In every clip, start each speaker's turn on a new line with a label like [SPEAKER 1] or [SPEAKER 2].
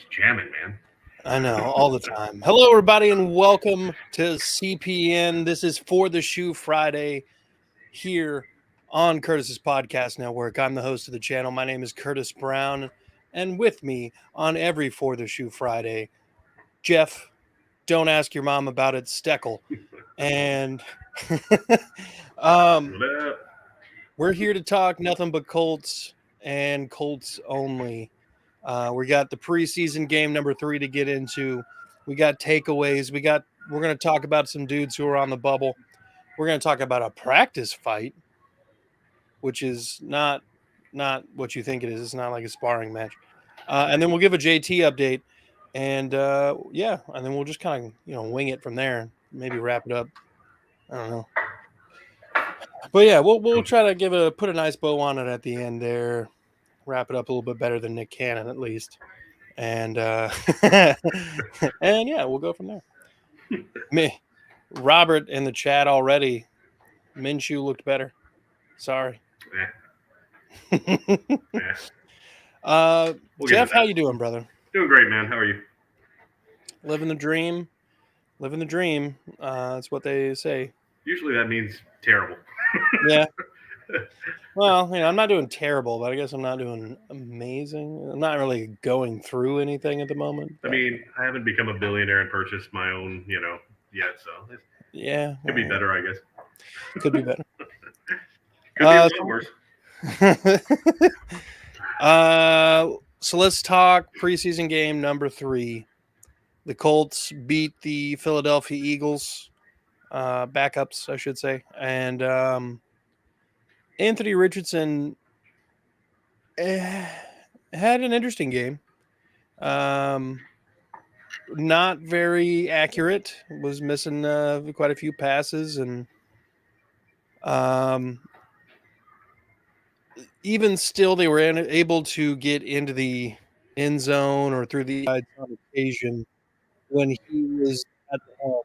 [SPEAKER 1] It's jamming, man.
[SPEAKER 2] I know, all the time. Hello, everybody, and welcome to CPN. This is For the Shoe Friday here on Curtis's Podcast Network. I'm the host of the channel. My name is Curtis Brown, and with me on every For the Shoe Friday, Jeff, don't ask your mom about it, Steckel. And
[SPEAKER 1] What up?
[SPEAKER 2] we're here to talk nothing but Colts and Colts only. We got the preseason game number 3 to get into. We got takeaways. We're going to talk about some dudes who are on the bubble. We're going to talk about a practice fight, which is not what you think it is. It's not like a sparring match. And then we'll give a JT update, and and then we'll just kind of wing it from there. Maybe wrap it up. I don't know. But yeah, we'll try to put a nice bow on it at the end there. Wrap it up a little bit better than Nick Cannon at least. And and yeah, we'll go from there. Me, Robert in the chat already. Minshew looked better. Sorry.
[SPEAKER 1] Yeah.
[SPEAKER 2] Jeff, how you doing, brother?
[SPEAKER 1] Doing great, man. How are you?
[SPEAKER 2] Living the dream. Living the dream. That's what they say.
[SPEAKER 1] Usually that means terrible.
[SPEAKER 2] Yeah. Well, I'm not doing terrible, but I guess I'm not doing amazing. I'm not really going through anything at the moment.
[SPEAKER 1] I mean, I haven't become a billionaire and purchased my own, yet. So
[SPEAKER 2] yeah,
[SPEAKER 1] could be better, I guess.
[SPEAKER 2] Could be better.
[SPEAKER 1] Could be a lot worse.
[SPEAKER 2] So let's talk preseason game number 3. The Colts beat the Philadelphia Eagles, backups, I should say, and Anthony Richardson had an interesting game. Not very accurate. Was missing quite a few passes, and even still, they were able to get into the end zone or through the sides on occasion when he was at the helm.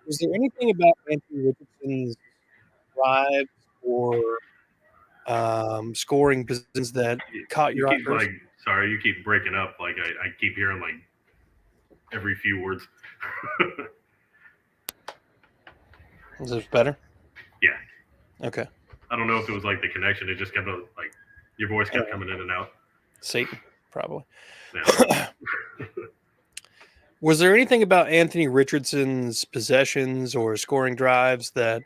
[SPEAKER 2] Was there anything about Anthony Richardson's drives or scoring positions that caught your eye first?
[SPEAKER 1] Sorry, you keep breaking up. Like I keep hearing like every few words.
[SPEAKER 2] Is this better?
[SPEAKER 1] Yeah.
[SPEAKER 2] Okay.
[SPEAKER 1] I don't know if it was like the connection. It just kept like your voice kept coming in and out.
[SPEAKER 2] Satan, probably.
[SPEAKER 1] Yeah.
[SPEAKER 2] Was there anything about Anthony Richardson's possessions or scoring drives that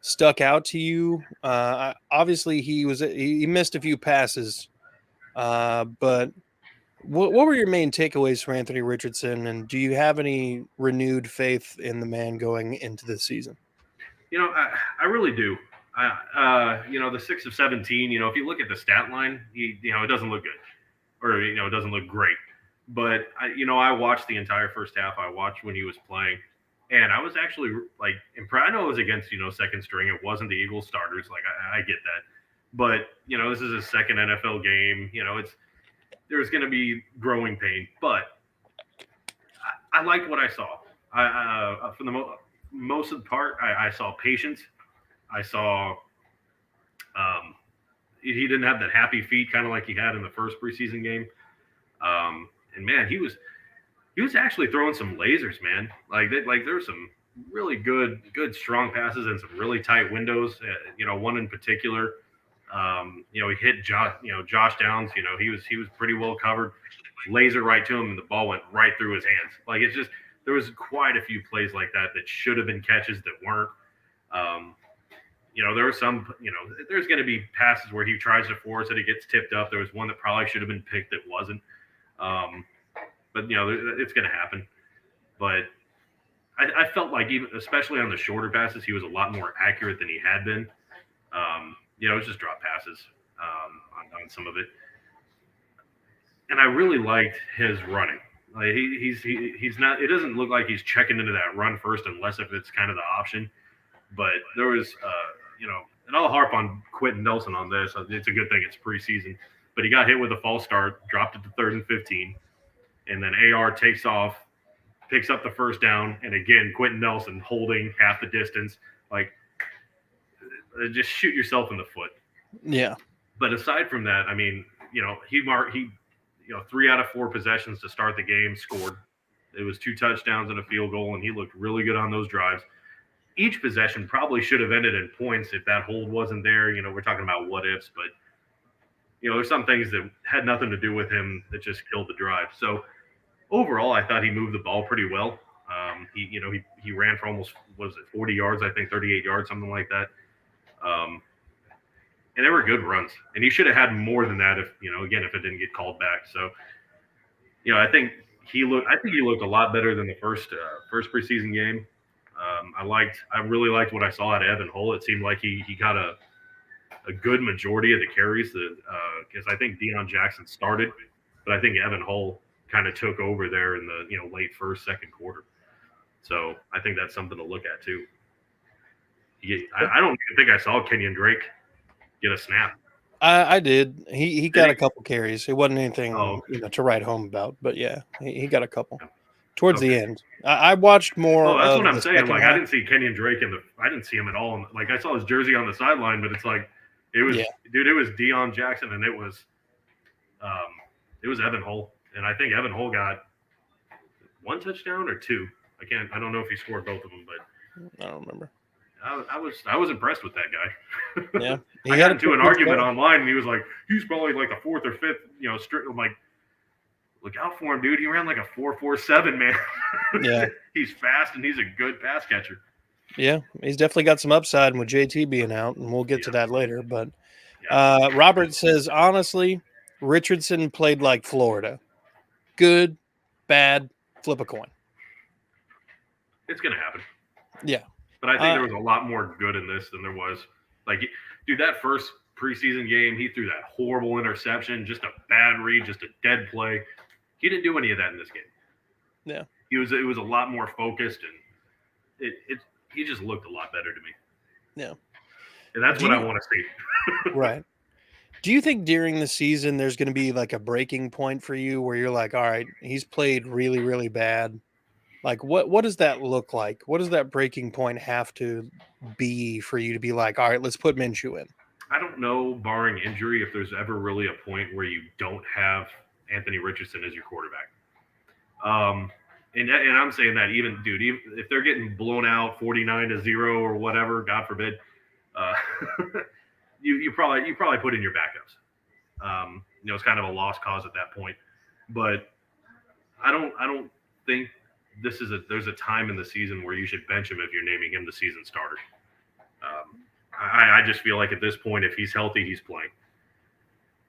[SPEAKER 2] stuck out to you? Obviously, he missed a few passes, but what were your main takeaways from Anthony Richardson? And do you have any renewed faith in the man going into this season?
[SPEAKER 1] I really do. The 6 of 17. If you look at the stat line, it doesn't look good, or it doesn't look great. But I watched the entire first half. I watched when he was playing, and I was actually like impressed. I know it was against second string. It wasn't the Eagles starters. Like I get that, but this is his second NFL game. There's going to be growing pain, but I liked what I saw. For the most of the part, I saw patience. I saw he didn't have that happy feet, kind of like he had in the first preseason game. And man, he was actually throwing some lasers, man. Like there were some really good strong passes and some really tight windows. One in particular. He hit Josh Downs. He was pretty well covered. Laser right to him, and the ball went right through his hands. Like it's just there was quite a few plays like that should have been catches that weren't. There were some. There's going to be passes where he tries to force it, it gets tipped up. There was one that probably should have been picked that wasn't. But it's going to happen. But I felt like even especially on the shorter passes, he was a lot more accurate than he had been. It was just drop passes on some of it, and I really liked his running. Like he's not. It doesn't look like he's checking into that run first, unless if it's kind of the option. But there was, and I'll harp on Quentin Nelson on this. It's a good thing it's preseason, but he got hit with a false start, dropped it to 3rd and 15, and then AR takes off, picks up the first down, and again Quentin Nelson holding half the distance, like. Just shoot yourself in the foot.
[SPEAKER 2] Yeah.
[SPEAKER 1] But aside from that, I mean, he 3 out of 4 possessions to start the game, scored. It was 2 touchdowns and a field goal, and he looked really good on those drives. Each possession probably should have ended in points if that hold wasn't there. We're talking about what ifs, but there's some things that had nothing to do with him that just killed the drive. So overall, I thought he moved the ball pretty well. He ran for almost 40 yards, I think 38 yards, something like that. And they were good runs, and he should have had more than that if if it didn't get called back. So I think he looked a lot better than the first preseason game. I really liked what I saw out of Evan Hull. It seemed like he got a good majority of the carries because I think Deion Jackson started, but I think Evan Hull kind of took over there in the late first, second quarter. So I think that's something to look at too. I don't even think I saw Kenyon Drake get a snap.
[SPEAKER 2] I did. He got a couple carries. It wasn't anything to write home about, but yeah, he got a couple towards the end. I watched more.
[SPEAKER 1] Well, that's what I'm saying. Like I didn't see Kenyon Drake I didn't see him at all. Like I saw his jersey on the sideline, but it's like it was Deion Jackson and it was Evan Hull, and I think Evan Hull got 1 touchdown or 2. I don't know if he scored both of them, but
[SPEAKER 2] I don't remember.
[SPEAKER 1] I was impressed with that guy.
[SPEAKER 2] Yeah,
[SPEAKER 1] I got into an argument online, and he was like, he's probably like the 4th or 5th, straight. I'm like, look out for him, dude. He ran like a 4.47, man.
[SPEAKER 2] Yeah,
[SPEAKER 1] he's fast and he's a good pass catcher.
[SPEAKER 2] Yeah, he's definitely got some upside with JT being out, and we'll get to that later. But Robert says, honestly, Richardson played like Florida. Good, bad, flip a coin.
[SPEAKER 1] It's gonna happen.
[SPEAKER 2] Yeah.
[SPEAKER 1] But I think there was a lot more good in this than there was. Like, dude, that first preseason game, he threw that horrible interception, just a bad read, just a dead play. He didn't do any of that in this game.
[SPEAKER 2] Yeah.
[SPEAKER 1] It was a lot more focused, and he just looked a lot better to me.
[SPEAKER 2] Yeah.
[SPEAKER 1] And that's what I want to see.
[SPEAKER 2] Right. Do you think during the season there's going to be like a breaking point for you where you're like, all right, he's played really, really bad? Like, what does that look like? What does that breaking point have to be for you to be like, all right, let's put Minshew in?
[SPEAKER 1] I don't know, barring injury, if there's ever really a point where you don't have Anthony Richardson as your quarterback. And I'm saying that even if they're getting blown out 49-0 or whatever, God forbid, you probably put in your backups. It's kind of a lost cause at that point. But I don't think there's a time in the season where you should bench him if you're naming him the season starter. I just feel like at this point, if he's healthy, he's playing.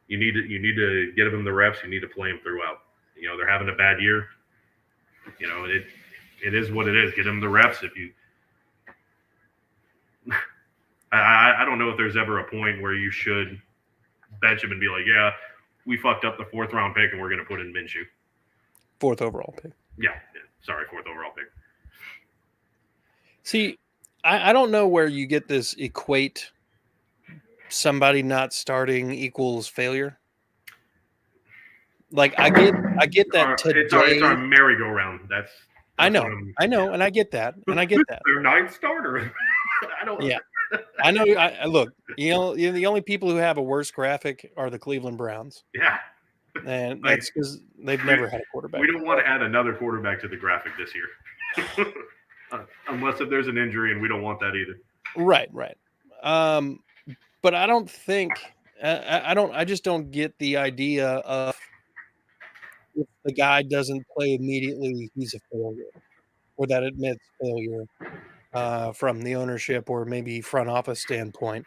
[SPEAKER 1] You need to get him the reps. You need to play him throughout. They're having a bad year. It is what it is. Get him the reps. If you, I don't know if there's ever a point where you should bench him and be like, yeah, we fucked up the 4th round pick and we're going to put in Minshew.
[SPEAKER 2] 4th overall pick.
[SPEAKER 1] Yeah. Sorry, 4th overall pick.
[SPEAKER 2] See, I don't know where you get this equate somebody not starting equals failure. Like I get that today.
[SPEAKER 1] It's our merry-go-round. That's
[SPEAKER 2] I know, and I get that,
[SPEAKER 1] Their 9th starter. I don't.
[SPEAKER 2] Yeah, I know. Look, the only people who have a worse graphic are the Cleveland Browns.
[SPEAKER 1] Yeah.
[SPEAKER 2] And that's because they've never had a quarterback.
[SPEAKER 1] We don't want to add another quarterback to the graphic this year. Unless if there's an injury, and we don't want that either.
[SPEAKER 2] Right. But I don't think I just don't get the idea of if the guy doesn't play immediately, he's a failure, or that admits failure from the ownership or maybe front office standpoint.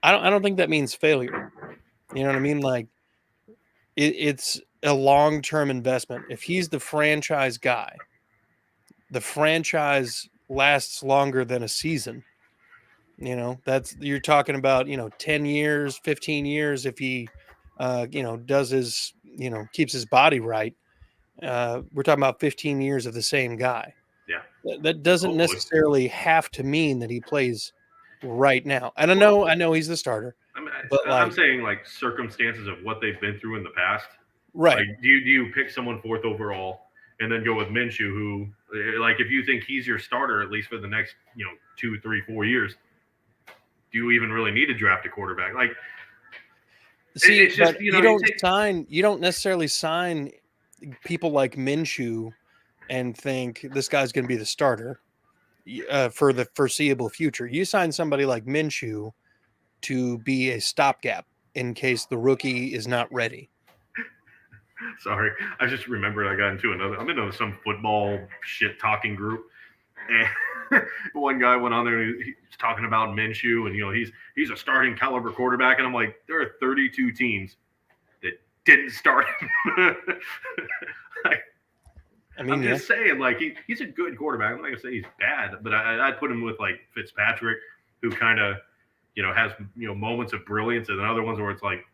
[SPEAKER 2] I don't think that means failure. You know what I mean? Like it's a long-term investment. If he's the franchise guy, the franchise lasts longer than a season. You're talking about, 10 years, 15 years. If he, does his, keeps his body right. We're talking about 15 years of the same guy.
[SPEAKER 1] Yeah.
[SPEAKER 2] That doesn't necessarily have to mean that he plays right now. And I know he's the starter.
[SPEAKER 1] I'm saying like circumstances of what they've been through in the past.
[SPEAKER 2] Right.
[SPEAKER 1] Like, do you pick someone 4th overall and then go with Minshew, who, like, if you think he's your starter at least for the next 2, 3, 4 years, do you even really need to draft a quarterback? Like,
[SPEAKER 2] See,
[SPEAKER 1] It's just,
[SPEAKER 2] but
[SPEAKER 1] you know, you take
[SPEAKER 2] you don't necessarily sign people like Minshew and think this guy's going to be the starter for the foreseeable future. You sign somebody like Minshew to be a stopgap in case the rookie is not ready.
[SPEAKER 1] sorry, I just remembered I got into I'm into some football shit talking group, and one guy went on there and he was talking about Minshew, and you know he's a starting caliber quarterback, and I'm like, there are 32 teams that didn't start him.
[SPEAKER 2] I mean,
[SPEAKER 1] I'm
[SPEAKER 2] yeah,
[SPEAKER 1] just saying, like he's a good quarterback. I'm not gonna say he's bad, but I'd put him with like Fitzpatrick, who kind of has moments of brilliance, and then other ones where it's like,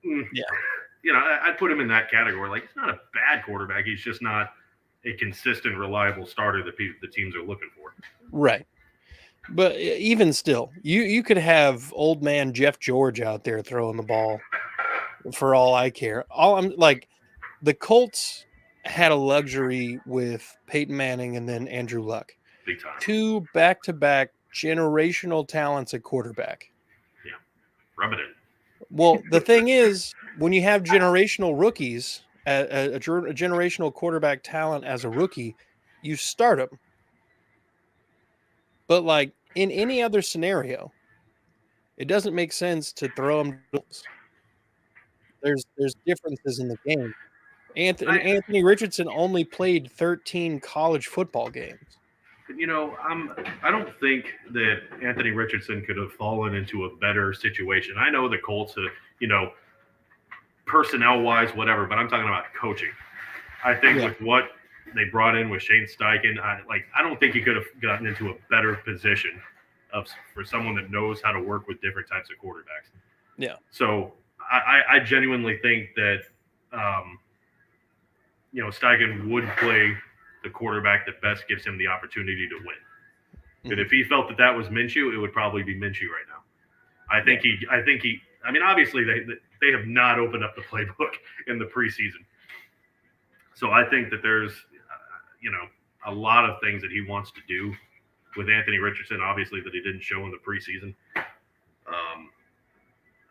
[SPEAKER 2] yeah,
[SPEAKER 1] I'd put him in that category. Like he's not a bad quarterback. He's just not a consistent, reliable starter that the teams are looking for.
[SPEAKER 2] right. But even still, you could have old man Jeff George out there throwing the ball for all I care. All I'm like, the Colts had a luxury with Peyton Manning and then Andrew Luck,
[SPEAKER 1] Big time.
[SPEAKER 2] two back-to-back generational talents at quarterback.
[SPEAKER 1] Yeah, rub it in.
[SPEAKER 2] Well, the thing is, when you have generational rookies, a generational quarterback talent as a rookie, you start them. But like in any other scenario, it doesn't make sense to throw them. There's differences in the game.
[SPEAKER 1] I,
[SPEAKER 2] Anthony Richardson only played 13 college football games.
[SPEAKER 1] I don't think that Anthony Richardson could have fallen into a better situation. I know the Colts, personnel wise, whatever, but I'm talking about coaching. I think
[SPEAKER 2] Yeah.
[SPEAKER 1] with what they brought in with Shane Steichen, I don't think he could have gotten into a better position for someone that knows how to work with different types of quarterbacks.
[SPEAKER 2] Yeah.
[SPEAKER 1] So I genuinely think that Steichen would play the quarterback that best gives him the opportunity to win. And if he felt that was Minshew, it would probably be Minshew right now. I think he. I mean, obviously they have not opened up the playbook in the preseason, so I think that there's a lot of things that he wants to do with Anthony Richardson. Obviously, that he didn't show in the preseason.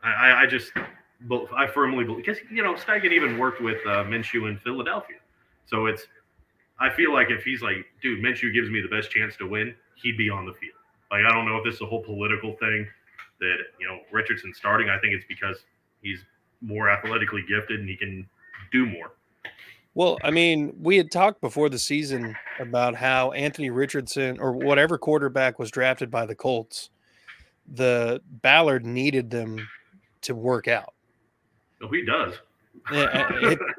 [SPEAKER 1] I firmly believe because Steichen even worked with Minshew in Philadelphia, so I feel like if he's like, dude, Minshew gives me the best chance to win, he'd be on the field. Like, I don't know if this is a whole political thing that, Richardson's starting. I think it's because he's more athletically gifted and he can do more.
[SPEAKER 2] Well, I mean, we had talked before the season about how Anthony Richardson or whatever quarterback was drafted by the Colts, the Ballard needed them to work out.
[SPEAKER 1] No, he does.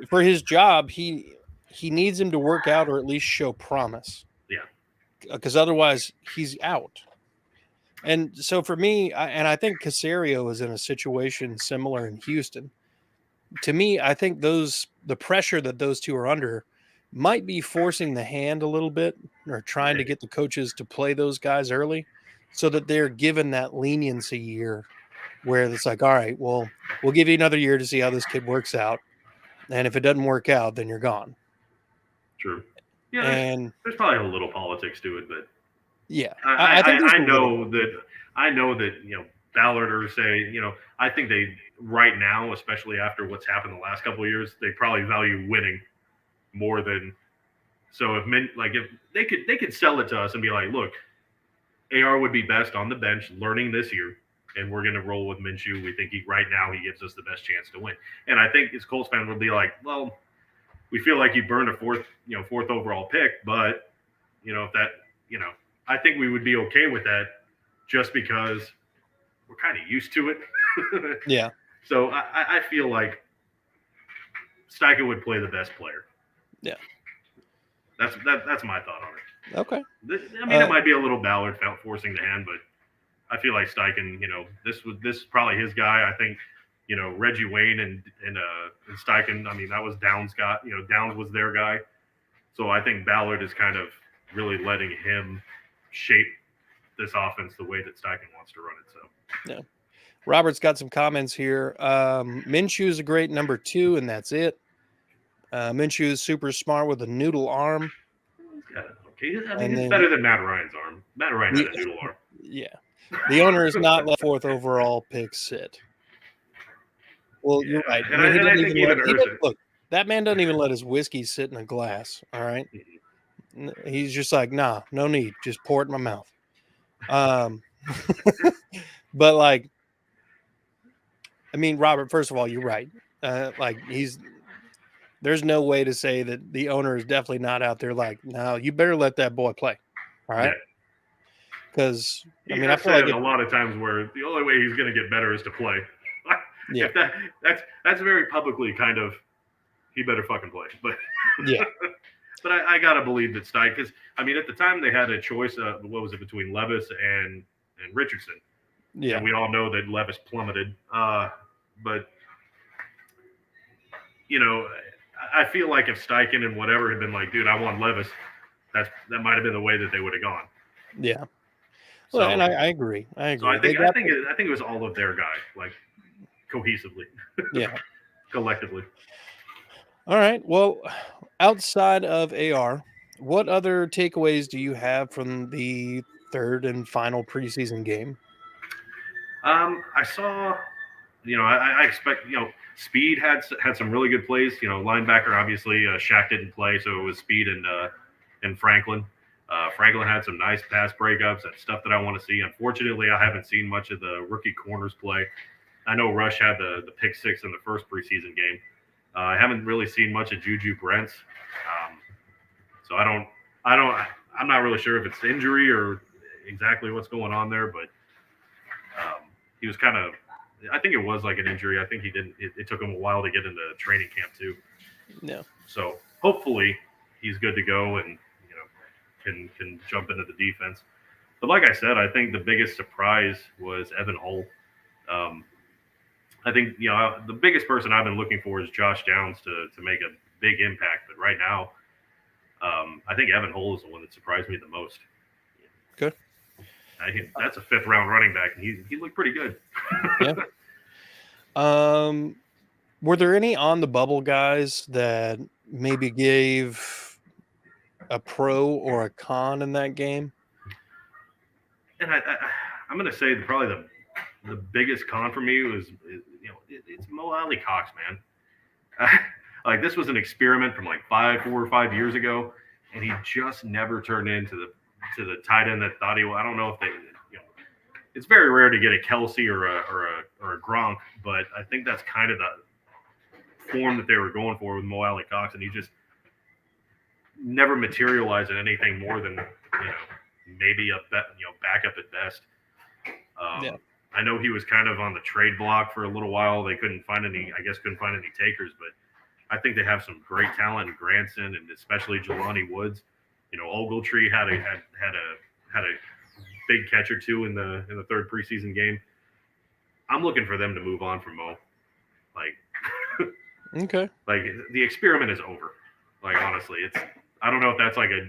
[SPEAKER 2] For his job, he needs him to work out or at least show promise.
[SPEAKER 1] Yeah.
[SPEAKER 2] Because otherwise he's out. And so for me, I think Caserio is in a situation similar in Houston. To me, I think the pressure that those two are under might be forcing the hand a little bit or trying to get the coaches to play those guys early so that they're given that leniency year where it's like, all right, well, we'll give you another year to see how this kid works out. And if it doesn't work out, then you're gone.
[SPEAKER 1] True. Yeah,
[SPEAKER 2] And
[SPEAKER 1] there's probably a little politics to it, but
[SPEAKER 2] yeah,
[SPEAKER 1] I
[SPEAKER 2] think there's
[SPEAKER 1] I know that Ballard or say I think they right now, especially after what's happened the last couple of years, they probably value winning more than. So if they could sell it to us and be like, look, AR would be best on the bench learning this year, and we're going to roll with Minshew. We think right now he gives us the best chance to win. And I think his Colts fan would be like, well, we feel like you burned a fourth overall pick, but if that I think we would be okay with that just because we're kind of used to it.
[SPEAKER 2] Yeah.
[SPEAKER 1] So I feel like Steichen would play the best player.
[SPEAKER 2] Yeah.
[SPEAKER 1] That's my thought on it.
[SPEAKER 2] Okay.
[SPEAKER 1] I mean, it might be a little Ballard forcing the hand, but I feel like Steichen, this is probably his guy. I think, Reggie Wayne and Steichen, I mean, that was Downs' guy. Downs was their guy. So I think Ballard is kind of really letting him shape this offense the way that Steichen wants to run it. So,
[SPEAKER 2] yeah. Robert's got some comments here. Minshew is a great number 2, and that's it. Minshew is super smart with a noodle arm.
[SPEAKER 1] Yeah, okay. I mean, it's better than Matt Ryan's arm. Matt Ryan had a noodle arm.
[SPEAKER 2] Yeah. The owner is not let 4th overall pick sit. Well, you're right.
[SPEAKER 1] And I think even Ursa.
[SPEAKER 2] Look, that man doesn't even let his whiskey sit in a glass. All right. He's just like, nah, no need. Just pour it in my mouth. But like, I mean, Robert, first of all, you're right. There's no way to say that the owner is definitely not out there like, no, you better let that boy play. All right. Because I mean, I feel like
[SPEAKER 1] a lot of times where the only way he's going to get better is to play.
[SPEAKER 2] Yeah.
[SPEAKER 1] That's very publicly kind of, he better fucking play. But
[SPEAKER 2] yeah.
[SPEAKER 1] But I got to believe that Stein, because I mean, at the time they had a choice. What was it between Levis and Richardson?
[SPEAKER 2] Yeah.
[SPEAKER 1] And we all know that Levis plummeted. But you know, I feel like if Steichen and whatever had been like, dude, I want Levis, that might have been the way that they would have gone.
[SPEAKER 2] Yeah. Well, and I agree.
[SPEAKER 1] So I think it was all of their guy, like cohesively.
[SPEAKER 2] Yeah.
[SPEAKER 1] Collectively.
[SPEAKER 2] All right. Well, outside of AR, what other takeaways do you have from the third and final preseason game?
[SPEAKER 1] I saw, I expect, Speed had some really good plays. Linebacker, obviously, Shaq didn't play, so it was Speed and Franklin. Franklin had some nice pass breakups and stuff that I want to see. Unfortunately, I haven't seen much of the rookie corners play. I know Rush had the pick six in the first preseason game. I haven't really seen much of Juju Brents. So I'm not really sure if it's injury or exactly what's going on there, but he was kind of, I think it was like an injury. I think it took him a while to get into training camp too.
[SPEAKER 2] Yeah.
[SPEAKER 1] So hopefully he's good to go and, can jump into the defense. But like I said, I think the biggest surprise was Evan Hull. I think, the biggest person I've been looking for is Josh Downs to make a big impact. But right now, I think Evan Hull is the one that surprised me the most.
[SPEAKER 2] Good.
[SPEAKER 1] That's a 5th round running back, and he looked pretty good.
[SPEAKER 2] Yeah. Were there any on the bubble guys that maybe gave a pro or a con in that game?
[SPEAKER 1] And I'm going to say probably the biggest con for me was, it's Mo Alley Cox, man. Like, this was an experiment from like 4 or 5 years ago, and he just never turned into the tight end that thought he was. I don't know if they, it's very rare to get a Kelsey or a Gronk, but I think that's kind of the form that they were going for with Mo Alley Cox, and he just never materialized in anything more than maybe a backup at best. I know he was kind of on the trade block for a little while. They couldn't find any takers, but I think they have some great talent in Granson and especially Jelani Woods. Ogletree had a big catch or two in the third preseason game. I'm looking for them to move on from Mo.
[SPEAKER 2] Okay.
[SPEAKER 1] Like, the experiment is over. Like, honestly, I don't know if that's like a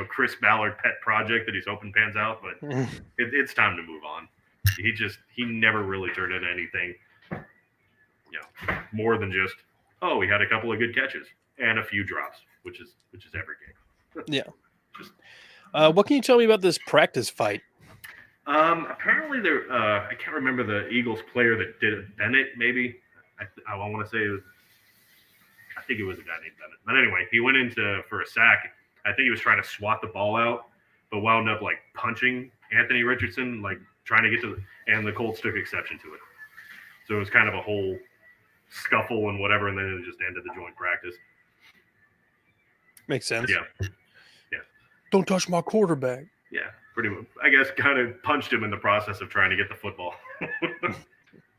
[SPEAKER 1] Chris Ballard pet project that he's hoping pans out, but it's time to move on. He never really turned into anything, more than just, he had a couple of good catches and a few drops, which is every game.
[SPEAKER 2] Yeah. What can you tell me about this practice fight?
[SPEAKER 1] Apparently there, I can't remember the Eagles player that did it. Bennett, maybe. I want to say I think it was a guy named Bennett. But anyway, he went for a sack. I think he was trying to swat the ball out, but wound up like punching Anthony Richardson, like trying to get to and the Colts took exception to it. So it was kind of a whole scuffle and whatever, and then it just ended the joint practice.
[SPEAKER 2] Makes sense.
[SPEAKER 1] Yeah.
[SPEAKER 2] Don't touch my quarterback.
[SPEAKER 1] Yeah, pretty much. I guess kind of punched him in the process of trying to get the football.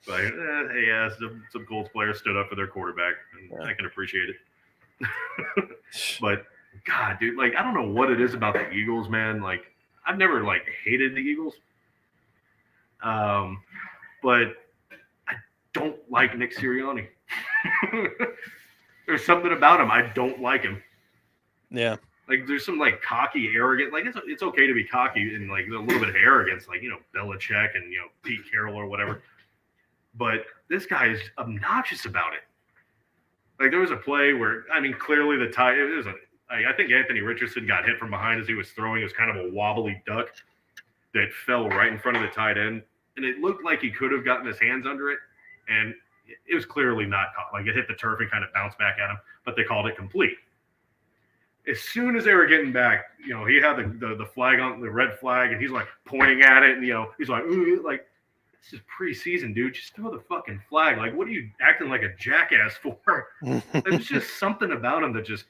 [SPEAKER 1] But some Colts players stood up for their quarterback, and I can appreciate it. But God, dude, like, I don't know what it is about the Eagles, man. Like, I've never like hated the Eagles, but I don't like Nick Sirianni. There's something about him I don't like him.
[SPEAKER 2] Yeah.
[SPEAKER 1] Like, there's some like cocky, arrogant. Like, it's okay to be cocky and like a little bit of arrogance, like Belichick and Pete Carroll or whatever. But this guy is obnoxious about it. Like, there was a play where, I mean, clearly I think Anthony Richardson got hit from behind as he was throwing. It was kind of a wobbly duck that fell right in front of the tight end. And it looked like he could have gotten his hands under it. And it was clearly not caught. Like it hit the turf and kind of bounced back at him, but they called it complete. As soon as they were getting back, he had the flag on the red flag, and he's like pointing at it, and he's like, ooh, like this is preseason, dude. Just throw the fucking flag. Like, what are you acting like a jackass for? There's just something about him that just.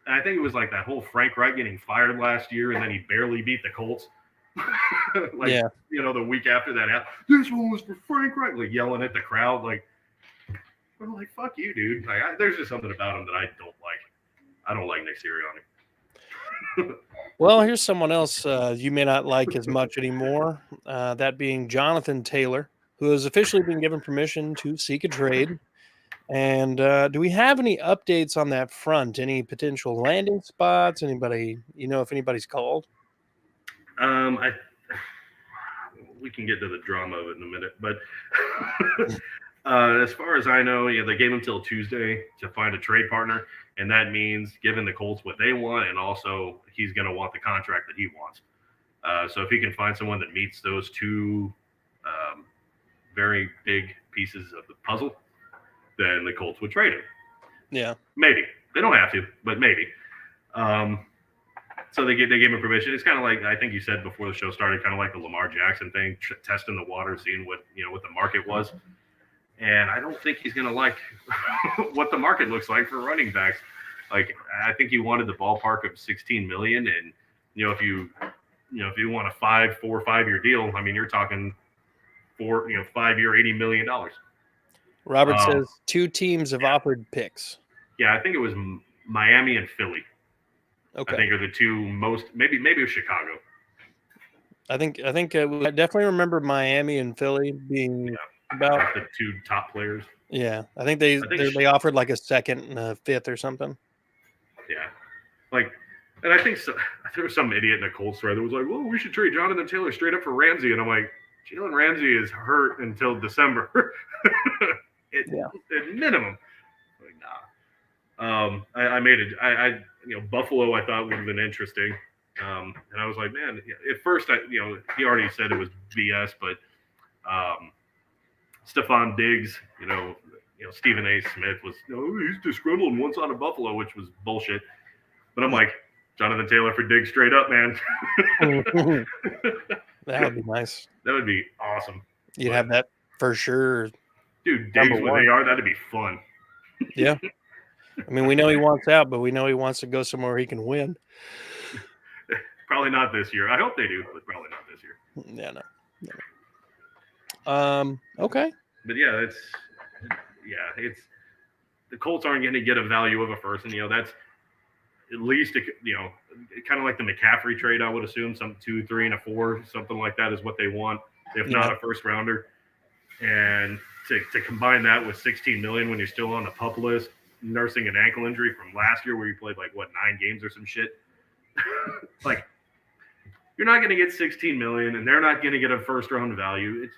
[SPEAKER 1] And I think it was like that whole Frank Wright getting fired last year, and then he barely beat the Colts. The week after that, this one was for Frank Wright, like yelling at the crowd, like, I'm like, fuck you, dude. Like, there's just something about him that I don't like. I don't like Nick Sirianni.
[SPEAKER 2] Well, here's someone else you may not like as much anymore. That being Johnathan Taylor, who has officially been given permission to seek a trade. And do we have any updates on that front? Any potential landing spots? Anybody, if anybody's called?
[SPEAKER 1] We can get to the drama of it in a minute, but as far as I know, they gave him till Tuesday to find a trade partner, and that means giving the Colts what they want, and also he's going to want the contract that he wants. So if he can find someone that meets those two very big pieces of the puzzle, then the Colts would trade him.
[SPEAKER 2] Yeah,
[SPEAKER 1] maybe they don't have to, but maybe. So they gave him permission. It's kind of like, I think you said before the show started, kind of like the Lamar Jackson thing, testing the water, seeing what the market was. And I don't think he's going to like what the market looks like for running backs. Like, I think he wanted the ballpark of $16 million, and if you want a 4 or 5 year deal, I mean, you're talking 5 year, $80 million.
[SPEAKER 2] Robert says 2 teams have offered picks.
[SPEAKER 1] Yeah, I think it was Miami and Philly.
[SPEAKER 2] Okay.
[SPEAKER 1] I think are the two most. Maybe it was Chicago.
[SPEAKER 2] I think I definitely remember Miami and Philly being about
[SPEAKER 1] the 2 top players.
[SPEAKER 2] Yeah, I think they offered like a second and a fifth or something.
[SPEAKER 1] Yeah, and I think there was some idiot in the Colts thread that was like, "Well, we should trade Johnathan Taylor straight up for Ramsey," and I'm like, Jalen Ramsey is hurt until December. At minimum. Like, nah. I made it. Buffalo I thought would have been interesting, and I was like, man. At first, he already said it was BS, but Stephon Diggs, Stephen A. Smith was, he's disgruntled and wants out of Buffalo, which was bullshit. But I'm like, Johnathan Taylor for Diggs straight up, man.
[SPEAKER 2] That would be nice.
[SPEAKER 1] That would be awesome.
[SPEAKER 2] You'd have that for sure.
[SPEAKER 1] Dude, Diggs where they are, that'd be fun.
[SPEAKER 2] Yeah. I mean, we know he wants out, but we know he wants to go somewhere where he can win.
[SPEAKER 1] Probably not this year. I hope they do, but probably not this year.
[SPEAKER 2] Yeah, no. Okay.
[SPEAKER 1] But yeah, it's the Colts aren't going to get a value of a first, and that's at least kind of like the McCaffrey trade. I would assume some 2, 3, and a 4, something like that is what they want, if not a first rounder. And to combine that with $16 million when you're still on the PUP list, nursing an ankle injury from last year where you played 9 games or some shit. You're not going to get $16 million, and they're not going to get a first round value.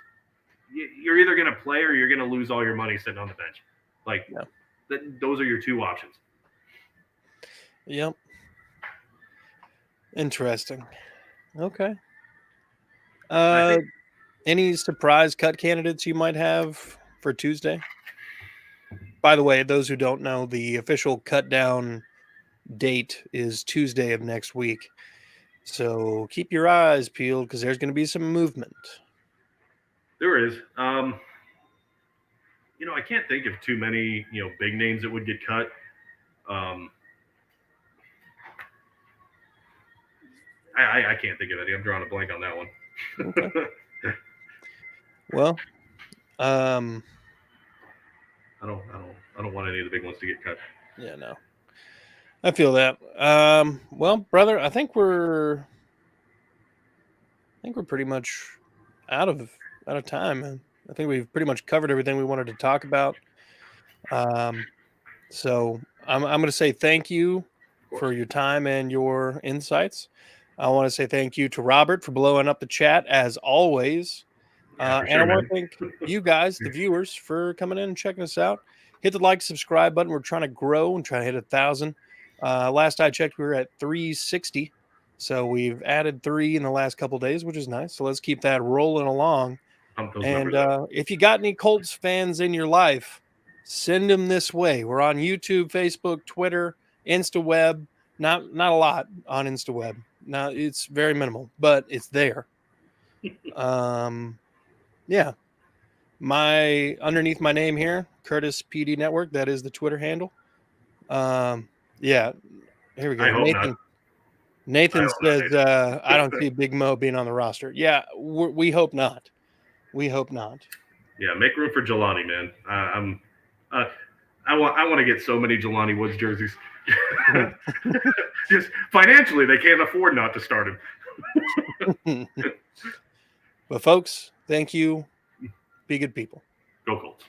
[SPEAKER 1] You're either going to play or you're going to lose all your money sitting on the bench. Those are your 2 options.
[SPEAKER 2] Yep. Interesting. Okay. Any surprise cut candidates you might have for Tuesday? By the way, those who don't know, the official cut down date is Tuesday of next week. So keep your eyes peeled because there's going to be some movement.
[SPEAKER 1] There is. I can't think of too many, big names that would get cut. I can't think of any. I'm drawing a blank on that one.
[SPEAKER 2] Okay. Well,
[SPEAKER 1] I don't want any of the big ones to get cut.
[SPEAKER 2] Yeah, no. I feel that. Well, brother, I think we're pretty much out of time, man. I think we've pretty much covered everything we wanted to talk about. So I'm going to say thank you for your time and your insights. I want to say thank you to Robert for blowing up the chat as always. And I want to thank you guys, the viewers, for coming in and checking us out. Hit the like, subscribe button. We're trying to grow and trying to hit 1,000. Last I checked, we were at 360. So we've added 3 in the last couple of days, which is nice. So let's keep that rolling along.
[SPEAKER 1] Pump those
[SPEAKER 2] And
[SPEAKER 1] numbers up.
[SPEAKER 2] if you got any Colts fans in your life, send them this way. We're on YouTube, Facebook, Twitter, InstaWeb. Not a lot on InstaWeb. Now it's very minimal, but it's there. Yeah. Underneath my name here, Curtis PD Network. That is the Twitter handle. Yeah. Here we go.
[SPEAKER 1] I hope not.
[SPEAKER 2] Nathan
[SPEAKER 1] I hope
[SPEAKER 2] says,
[SPEAKER 1] not.
[SPEAKER 2] I don't see Big Mo being on the roster. Yeah, we hope not. We hope not.
[SPEAKER 1] Yeah, make room for Jelani, man. I want to get so many Jelani Woods jerseys. Just financially, they can't afford not to start him.
[SPEAKER 2] But folks, thank you. Be good people.
[SPEAKER 1] Go Colts.